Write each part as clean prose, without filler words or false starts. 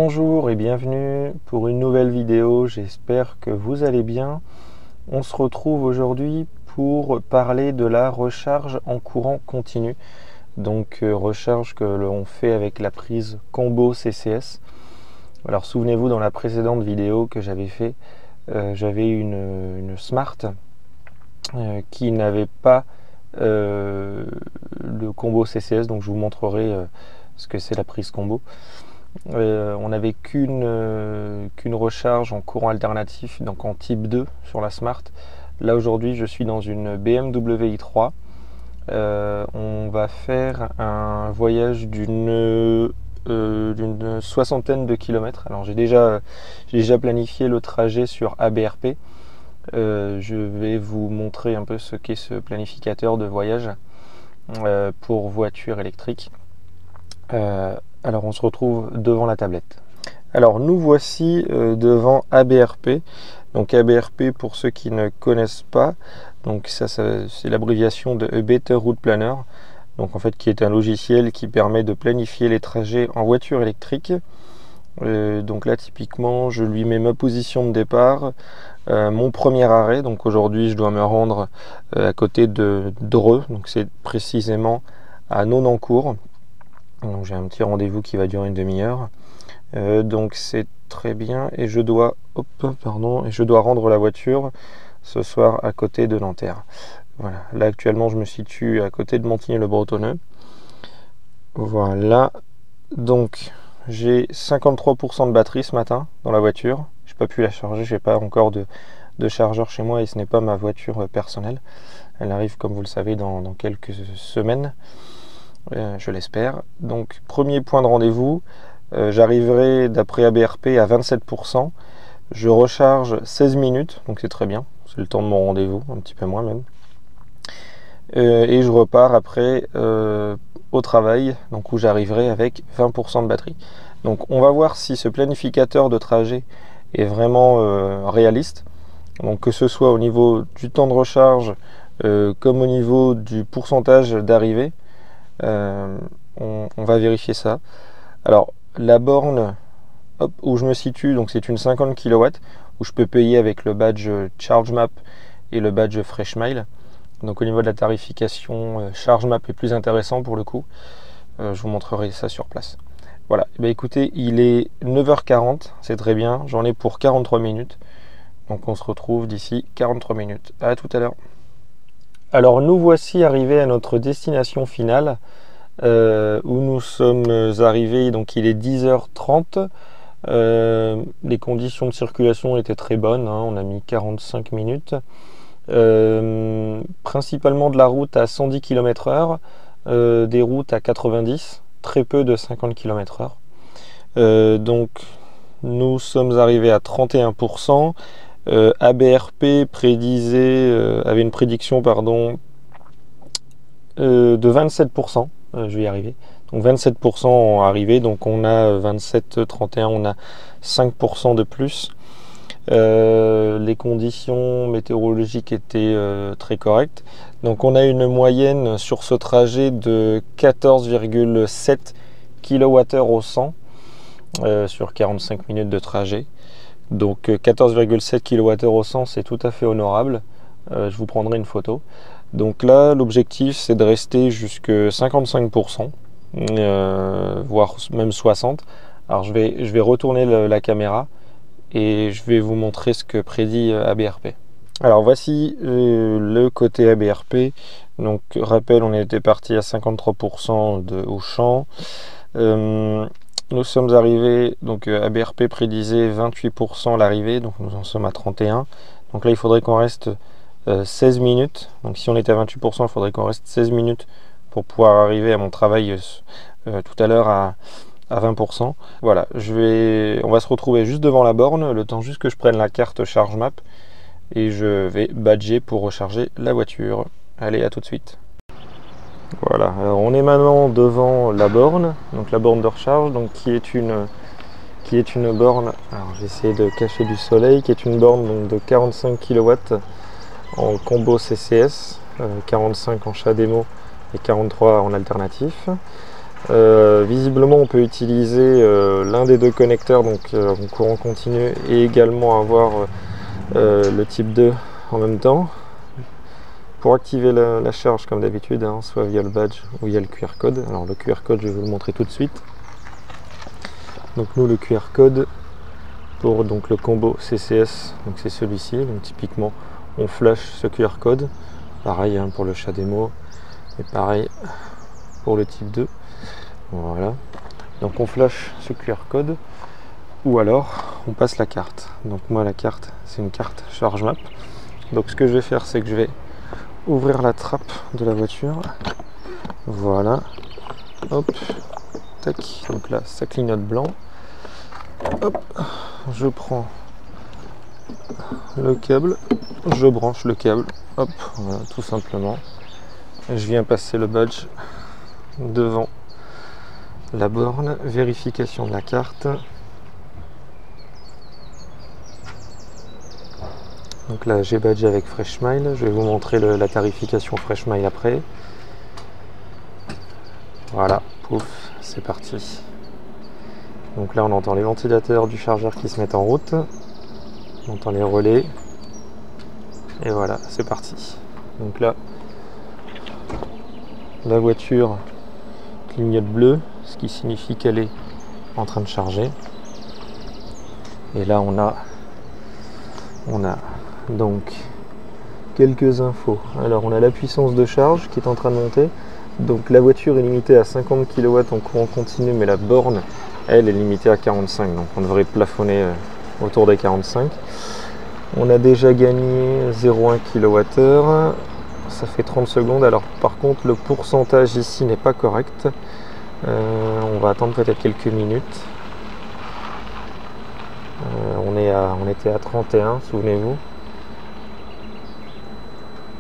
Bonjour et bienvenue pour une nouvelle vidéo, j'espère que vous allez bien. On se retrouve aujourd'hui pour parler de la recharge en courant continu. Donc recharge que l'on fait avec la prise combo CCS. Alors souvenez-vous, dans la précédente vidéo que j'avais fait, j'avais une Smart qui n'avait pas le combo CCS, donc je vous montrerai ce que c'est la prise combo. On n'avait qu'une recharge en courant alternatif, donc en type 2 sur la Smart. Là aujourd'hui je suis dans une BMW i3. On va faire un voyage d'une soixantaine de kilomètres. Alors j'ai déjà planifié le trajet sur ABRP. Je vais vous montrer un peu ce qu'est ce planificateur de voyage pour voiture électrique. Alors on se retrouve devant la tablette. Alors nous voici devant ABRP. Donc ABRP, pour ceux qui ne connaissent pas, donc ça c'est l'abréviation de A Better Route Planner. Donc en fait qui est un logiciel qui permet de planifier les trajets en voiture électrique. Donc là typiquement je lui mets ma position de départ, mon premier arrêt. Donc aujourd'hui je dois me rendre à côté de Dreux, donc c'est précisément à Nonancourt. Donc j'ai un petit rendez-vous qui va durer une demi-heure, donc c'est très bien, et je dois rendre la voiture ce soir à côté de Nanterre. Voilà, là actuellement je me situe à côté de Montigny-le-Bretonneux. Voilà, donc j'ai 53% de batterie ce matin dans la voiture. J'ai pas pu la charger, j'ai pas encore de chargeur chez moi et ce n'est pas ma voiture personnelle. Elle arrive, comme vous le savez, dans quelques semaines. Je l'espère. Donc premier point de rendez-vous, j'arriverai d'après ABRP à 27%. Je recharge 16 minutes, donc c'est très bien, c'est le temps de mon rendez-vous, un petit peu moins même. Et je repars après au travail, donc où j'arriverai avec 20% de batterie. Donc on va voir si ce planificateur de trajet est vraiment réaliste. Donc que ce soit au niveau du temps de recharge comme au niveau du pourcentage d'arrivée. On va vérifier ça. Alors la borne où je me situe, donc c'est une 50 kW où je peux payer avec le badge ChargeMap et le badge FreshMile. Donc au niveau de la tarification, ChargeMap est plus intéressant pour le coup. Je vous montrerai ça sur place. Voilà, et bien écoutez, il est 9h40, c'est très bien, j'en ai pour 43 minutes. Donc on se retrouve d'ici 43 minutes. À tout à l'heure. Alors nous voici arrivés à notre destination finale où nous sommes arrivés, donc il est 10h30. Les conditions de circulation étaient très bonnes, hein, on a mis 45 minutes. Principalement de la route à 110 km/h, des routes à 90, très peu de 50 km/h. Donc nous sommes arrivés à 31%. ABRP avait une prédiction de 27%, je vais y arriver. Donc 27% ont arrivé, donc on a 27, 31, on a 5% de plus. Les conditions météorologiques étaient très correctes. Donc on a une moyenne sur ce trajet de 14,7 kWh au 100 sur 45 minutes de trajet. Donc 14,7 kWh au 100, c'est tout à fait honorable. Je vous prendrai une photo. Donc là, l'objectif, c'est de rester jusqu'à 55%, voire même 60%. Alors je vais retourner la caméra et je vais vous montrer ce que prédit ABRP. Alors voici le côté ABRP. Donc rappel, on était parti à 53% au champ. Nous sommes arrivés, donc ABRP prédisait 28% à l'arrivée, donc nous en sommes à 31%. Donc là il faudrait qu'on reste 16 minutes. Donc si on était à 28%, il faudrait qu'on reste 16 minutes pour pouvoir arriver à mon travail tout à l'heure à 20%. Voilà, on va se retrouver juste devant la borne, le temps juste que je prenne la carte ChargeMap et je vais badger pour recharger la voiture. Allez, à tout de suite. Voilà, alors on est maintenant devant la borne, donc la borne de recharge, donc qui est une borne, alors j'essaie de cacher du soleil, qui est une borne donc, de 45 kW en combo CCS, 45 en chat démo et 43 en alternatif. Visiblement on peut utiliser l'un des deux connecteurs, donc en courant continu, et également avoir le type 2 en même temps. Pour activer la charge comme d'habitude, hein, soit via le badge ou via le QR code. Alors le QR code, je vais vous le montrer tout de suite. Donc nous, le QR code pour donc le combo CCS, donc c'est celui-ci. Donc typiquement on flash ce QR code, pareil hein, pour le chat démo, et pareil pour le type 2. Voilà, donc on flash ce QR code, ou alors on passe la carte. Donc moi la carte, c'est une carte charge map. Donc ce que je vais faire, c'est que je vais ouvrir la trappe de la voiture, voilà, hop, tac, donc là ça clignote blanc, hop, je prends le câble, je branche le câble, hop, voilà, tout simplement, et je viens passer le badge devant la borne, vérification de la carte. Donc là j'ai badgé avec Freshmile, je vais vous montrer la tarification Freshmile après. Voilà, pouf, c'est parti. Donc là on entend les ventilateurs du chargeur qui se mettent en route, on entend les relais, et voilà, c'est parti. Donc là, la voiture clignote bleu, ce qui signifie qu'elle est en train de charger. Et là on a donc quelques infos. Alors on a la puissance de charge qui est en train de monter. Donc la voiture est limitée à 50 kW en courant continu, mais la borne, elle, est limitée à 45. Donc on devrait plafonner autour des 45. On a déjà gagné 0,1 kWh. Ça fait 30 secondes. Alors par contre le pourcentage ici n'est pas correct. On va attendre peut-être quelques minutes. On était à 31, souvenez-vous.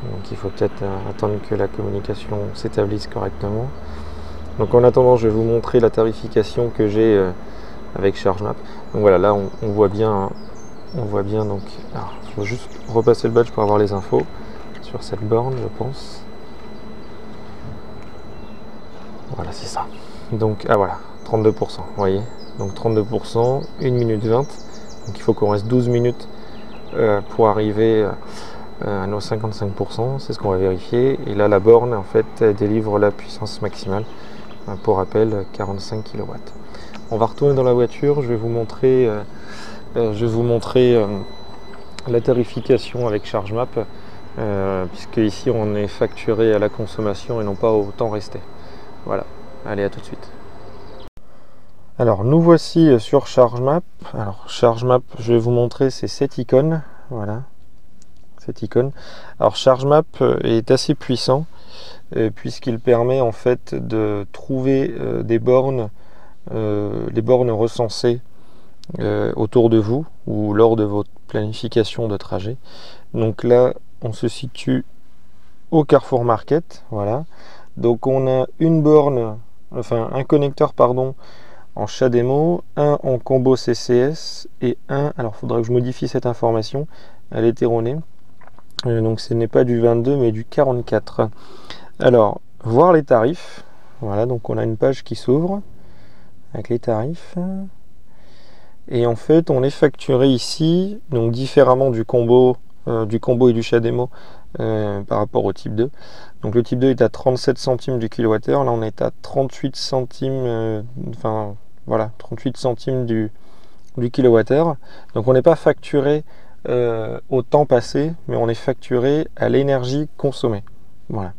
Donc il faut peut-être attendre que la communication s'établisse correctement. Donc en attendant, je vais vous montrer la tarification que j'ai avec ChargeMap. Donc voilà, là on voit bien, donc. Alors, il faut juste repasser le badge pour avoir les infos sur cette borne, je pense. Voilà, c'est ça. Donc ah voilà, 32%, vous voyez. Donc 32%, 1 minute 20. Donc il faut qu'on reste 12 minutes pour arriver à nos 55%, c'est ce qu'on va vérifier. Et là la borne en fait elle délivre la puissance maximale, pour rappel 45 kW. On va retourner dans la voiture, je vais vous montrer, la tarification avec ChargeMap, puisque ici on est facturé à la consommation et non pas au temps resté. Voilà, allez, à tout de suite. Alors nous voici sur ChargeMap. Alors ChargeMap, je vais vous montrer, c'est cette icône, voilà, cette icône. Alors ChargeMap est assez puissant puisqu'il permet en fait de trouver des bornes, les bornes recensées autour de vous ou lors de votre planification de trajet. Donc là on se situe au Carrefour Market, voilà. Donc on a une borne, enfin un connecteur pardon, en chat démo, un en combo CCS et un, alors il faudra que je modifie cette information, elle est erronée, donc ce n'est pas du 22 mais du 44. Alors, voir les tarifs, voilà, donc on a une page qui s'ouvre avec les tarifs, et en fait on est facturé ici, donc différemment du combo et du chat démo par rapport au type 2. Donc le type 2 est à 37 centimes du kilowattheure, là on est à 38 centimes, enfin voilà, 38 centimes du kilowattheure. Donc on n'est pas facturé au temps passé, mais on est facturé à l'énergie consommée. Voilà.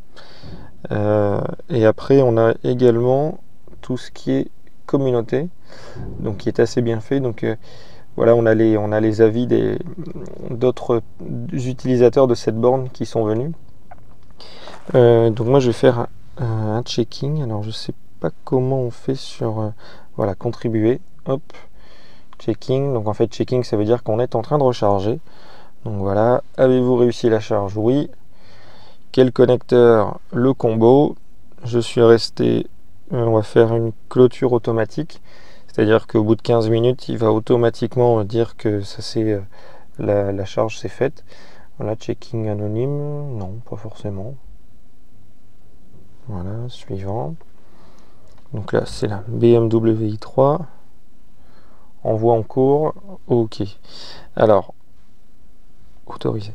Et après on a également tout ce qui est communauté, donc qui est assez bien fait. Donc voilà, on a les avis d'autres utilisateurs de cette borne qui sont venus. Donc moi je vais faire un checking. Alors je sais pas comment on fait sur voilà, contribuer, hop, checking. Donc en fait checking ça veut dire qu'on est en train de recharger. Donc voilà, avez-vous réussi la charge? Oui. Quel connecteur? Le combo. Je suis resté, on va faire une clôture automatique, c'est-à-dire qu'au bout de 15 minutes il va automatiquement dire que ça c'est la charge s'est faite. Voilà, checking anonyme, non pas forcément. Voilà, suivant. Donc là, c'est la BMW i3. Envoi en cours. OK. Alors, autorisé.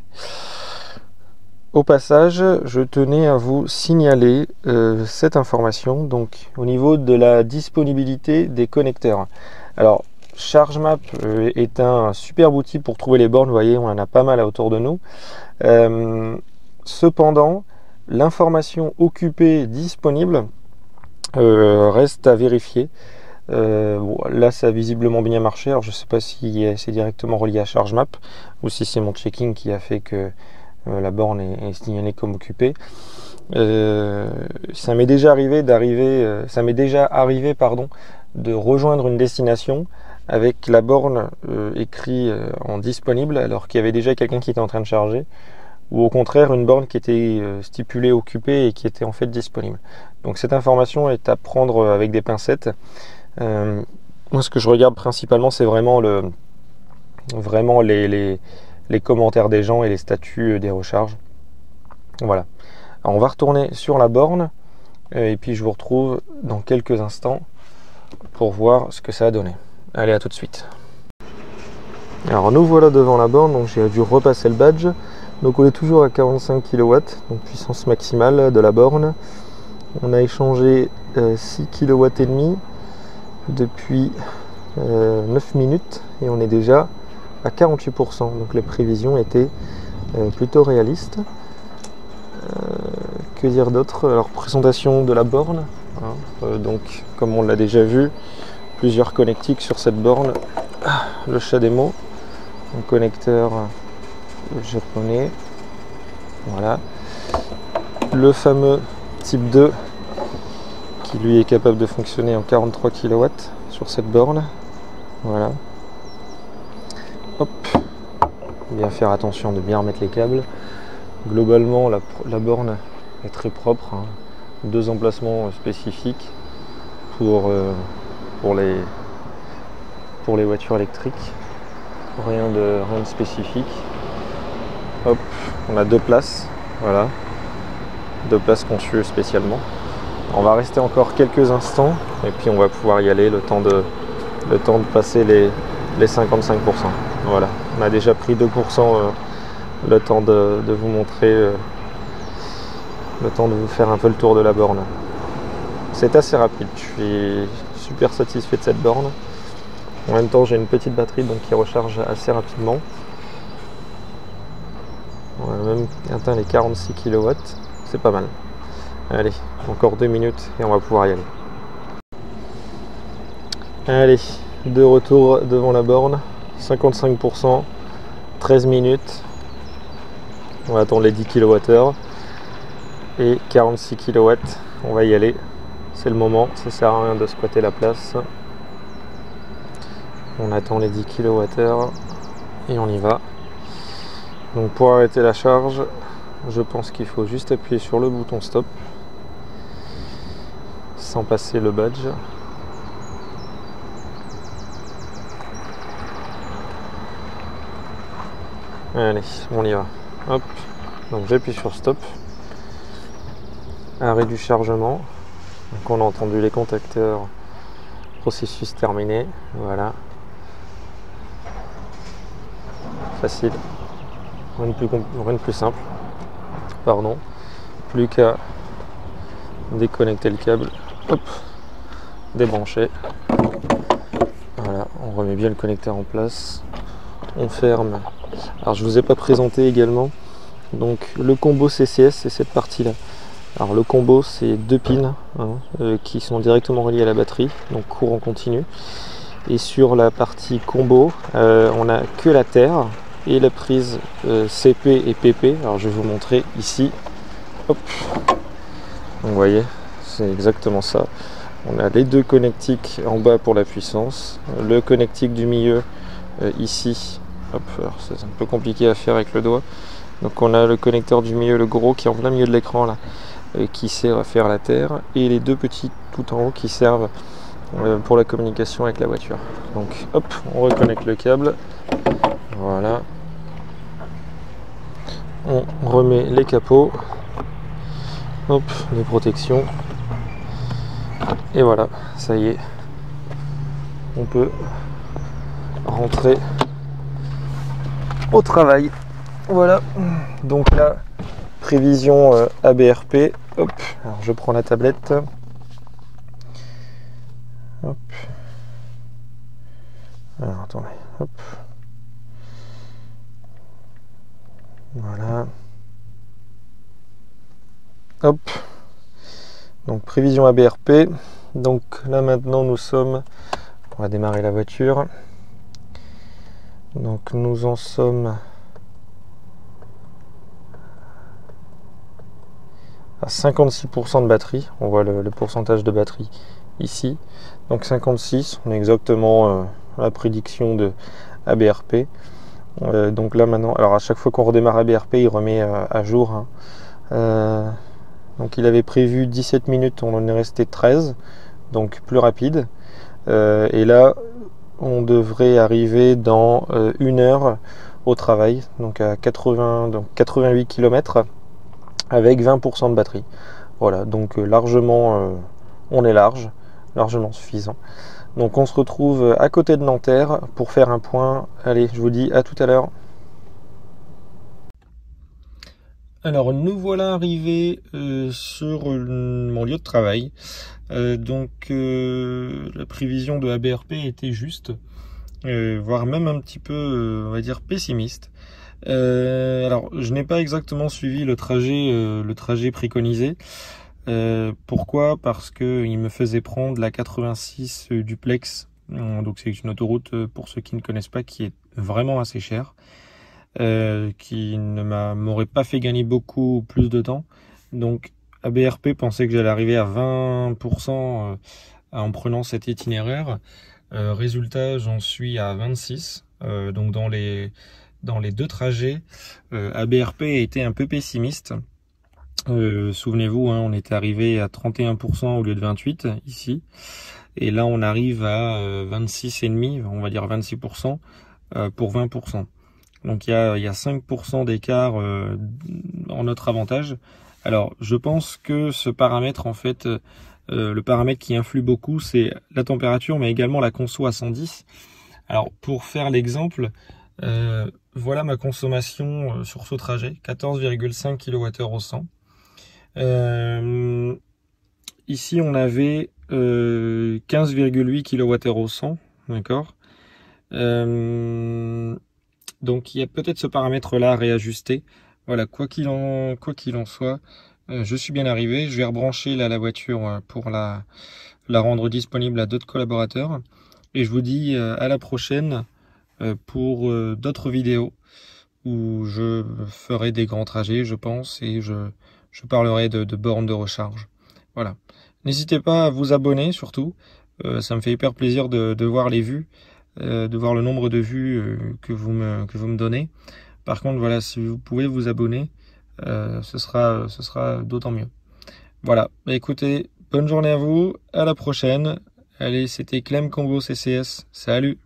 Au passage, je tenais à vous signaler cette information, donc au niveau de la disponibilité des connecteurs. Alors, ChargeMap est un super outil pour trouver les bornes, vous voyez, on en a pas mal autour de nous. Cependant, l'information occupée disponible reste à vérifier. Bon, là, ça a visiblement bien marché. Alors, je ne sais pas si c'est directement relié à ChargeMap ou si c'est mon checking qui a fait que la borne est signalée comme occupée. Ça m'est déjà arrivé de rejoindre une destination avec la borne écrit en disponible alors qu'il y avait déjà quelqu'un qui était en train de charger, ou au contraire une borne qui était stipulée occupée et qui était en fait disponible. Donc cette information est à prendre avec des pincettes. Moi, ce que je regarde principalement, c'est vraiment les commentaires des gens et les statuts des recharges. Voilà. Alors, on va retourner sur la borne et puis je vous retrouve dans quelques instants pour voir ce que ça a donné. Allez, à tout de suite. Alors nous voilà devant la borne, donc j'ai dû repasser le badge. Donc on est toujours à 45 kW, donc puissance maximale de la borne. On a échangé 6 kW et demi depuis 9 minutes et on est déjà à 48%. Donc les prévisions étaient plutôt réalistes. Que dire d'autre? Alors, présentation de la borne, hein, donc comme on l'a déjà vu, plusieurs connectiques sur cette borne. Le CHAdeMO, un connecteur japonais, voilà. Le fameux type 2 qui lui est capable de fonctionner en 43 kW sur cette borne, voilà. Hop, bien faire attention de bien remettre les câbles. Globalement, la borne est très propre, hein. 2 emplacements spécifiques pour les voitures électriques, rien de spécifique. Hop, on a 2 places, voilà, 2 places conçues spécialement. On va rester encore quelques instants et puis on va pouvoir y aller le temps de passer les 55%. Voilà, on a déjà pris 2%, le temps de vous montrer, le temps de vous faire un peu le tour de la borne. C'est assez rapide, je suis super satisfait de cette borne. En même temps, j'ai une petite batterie donc qui recharge assez rapidement. On a même atteint les 46 kW, c'est pas mal. Allez, encore 2 minutes et on va pouvoir y aller. Allez, de retour devant la borne, 55%, 13 minutes. On va attendre les 10 kWh et 46 kW. On va y aller. C'est le moment, ça sert à rien de squatter la place. On attend les 10 kWh et on y va. Donc pour arrêter la charge, je pense qu'il faut juste appuyer sur le bouton stop sans passer le badge. Allez, on y va. Hop, donc j'appuie sur stop. Arrêt du chargement. Donc on a entendu les contacteurs. Processus terminé. Voilà. Facile. Rien de plus simple. Pardon. Plus qu'à déconnecter le câble. Hop. Débrancher. Voilà. On remet bien le connecteur en place. On ferme. Alors je vous ai pas présenté également donc le combo CCS, c'est cette partie là. Alors le combo, c'est 2 pins qui sont directement reliés à la batterie, donc courant continu. Et sur la partie combo, on a que la terre et la prise CP et PP. Alors je vais vous montrer ici. Hop. Donc, vous voyez, c'est exactement ça. On a les 2 connectiques en bas pour la puissance, le connectique du milieu ici. Hop, alors c'est un peu compliqué à faire avec le doigt. Donc on a le connecteur du milieu, le gros qui est en plein milieu de l'écran là, qui sert à faire la terre, et les 2 petits tout en haut qui servent pour la communication avec la voiture. Donc hop, on reconnecte le câble. Voilà. On remet les capots. Hop, les protections. Et voilà, ça y est, on peut rentrer au travail. Voilà, donc là, prévision ABRP. Hop, alors je prends la tablette. Hop. Alors attendez, hop. Voilà. Hop. Donc prévision ABRP. Donc là maintenant nous sommes. On va démarrer la voiture. Donc nous en sommes à 56% de batterie. On voit le pourcentage de batterie ici. Donc 56, on est exactement à la prédiction de ABRP. Donc là maintenant, alors à chaque fois qu'on redémarre ABRP, il remet à jour. Hein. Donc il avait prévu 17 minutes, on en est resté 13, donc plus rapide. Et là, on devrait arriver dans 1 heure au travail, donc à 88 km avec 20% de batterie. Voilà, donc largement, on est largement suffisant. Donc on se retrouve à côté de Nanterre pour faire un point. Allez, je vous dis à tout à l'heure. Alors nous voilà arrivés sur mon lieu de travail. Donc la prévision de ABRP était juste, voire même un petit peu, on va dire, pessimiste. Alors je n'ai pas exactement suivi le trajet préconisé. Pourquoi? Parce que il me faisait prendre la 86 duplex. Donc c'est une autoroute, pour ceux qui ne connaissent pas, qui est vraiment assez chère. Qui ne m'aurait pas fait gagner beaucoup plus de temps. Donc ABRP pensait que j'allais arriver à 20% en prenant cet itinéraire. Résultat, j'en suis à 26. Donc dans les 2 trajets, ABRP était un peu pessimiste. Souvenez-vous, hein, on était arrivé à 31% au lieu de 28 ici. Et là, on arrive à 26,5, on va dire 26% pour 20%. Donc il y a 5% d'écart en notre avantage. Alors je pense que ce paramètre, en fait, le paramètre qui influe beaucoup, c'est la température, mais également la conso à 110. Alors pour faire l'exemple, voilà ma consommation sur ce trajet, 14,5 kWh au 100. Ici on avait 15,8 kWh au 100, d'accord. Donc il y a peut-être ce paramètre-là à réajuster. Voilà, quoi qu'il en soit, je suis bien arrivé. Je vais rebrancher là la voiture pour la rendre disponible à d'autres collaborateurs. Et je vous dis à la prochaine pour d'autres vidéos où je ferai des grands trajets, je pense, et je parlerai de bornes de recharge. Voilà. N'hésitez pas à vous abonner surtout. Ça me fait hyper plaisir de voir les vues. De voir le nombre de vues que vous me donnez. Par contre, voilà, si vous pouvez vous abonner, ce sera d'autant mieux. Voilà, bah, écoutez, bonne journée à vous, à la prochaine. Allez, c'était Clem Combo CCS, salut!